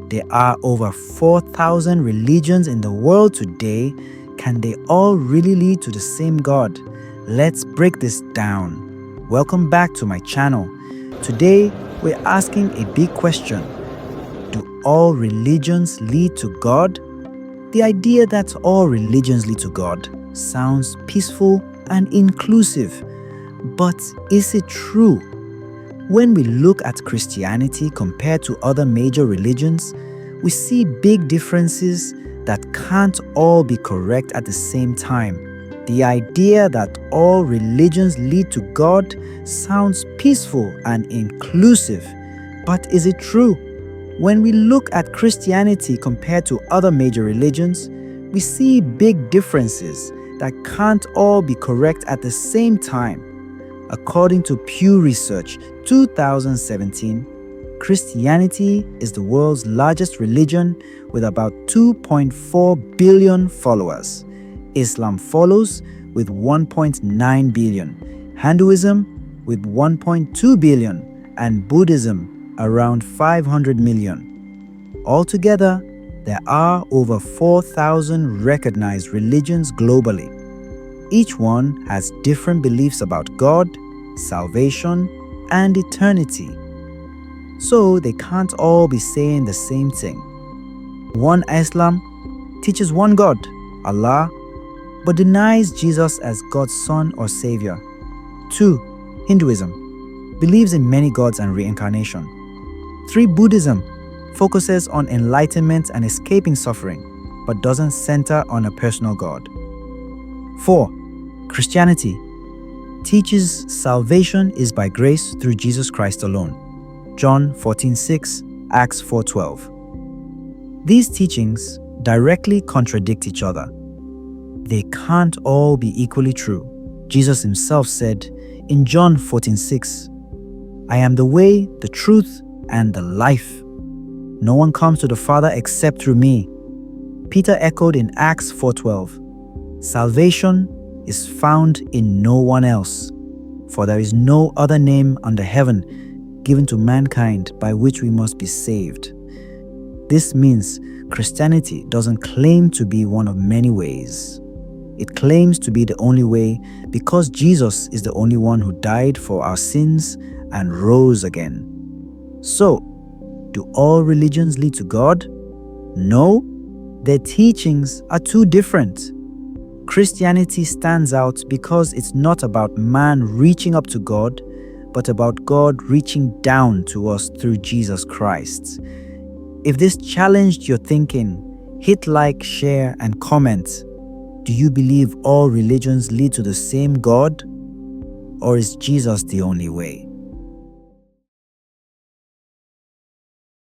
There are over 4,000 religions in the world today. Can they all really lead to the same God? Let's break this down. Welcome back to my channel. Today, we're asking a big question. Do all religions lead to God? The idea that all religions lead to God sounds peaceful and inclusive. But is it true? When we look at Christianity compared to other major religions, we see big differences that can't all be correct at the same time. The idea that all religions lead to God sounds peaceful and inclusive, but is it true? When we look at Christianity compared to other major religions, we see big differences that can't all be correct at the same time. According to Pew Research 2017, Christianity is the world's largest religion with about 2.4 billion followers. Islam follows with 1.9 billion, Hinduism with 1.2 billion, and Buddhism around 500 million. Altogether, there are over 4,000 recognized religions globally. Each one has different beliefs about God, salvation, and eternity. So they can't all be saying the same thing. One Islam teaches one God, Allah, but denies Jesus as God's son or savior. 2. Hinduism believes in many gods and reincarnation. 3. Buddhism focuses on enlightenment and escaping suffering, but doesn't center on a personal God. 4. Christianity teaches salvation is by grace through Jesus Christ alone. John 14:6, Acts 4:12. These teachings directly contradict each other. They can't all be equally true. Jesus himself said in John 14:6, I am the way, the truth, and the life. No one comes to the Father except through me. Peter echoed in Acts 4:12, salvation is found in no one else, for there is no other name under heaven given to mankind by which we must be saved. This means Christianity doesn't claim to be one of many ways. It claims to be the only way because Jesus is the only one who died for our sins and rose again. So, do all religions lead to God? No, their teachings are too different. Christianity stands out because it's not about man reaching up to God, but about God reaching down to us through Jesus Christ. If this challenged your thinking, hit like, share, and comment. Do you believe all religions lead to the same God? Or is Jesus the only way?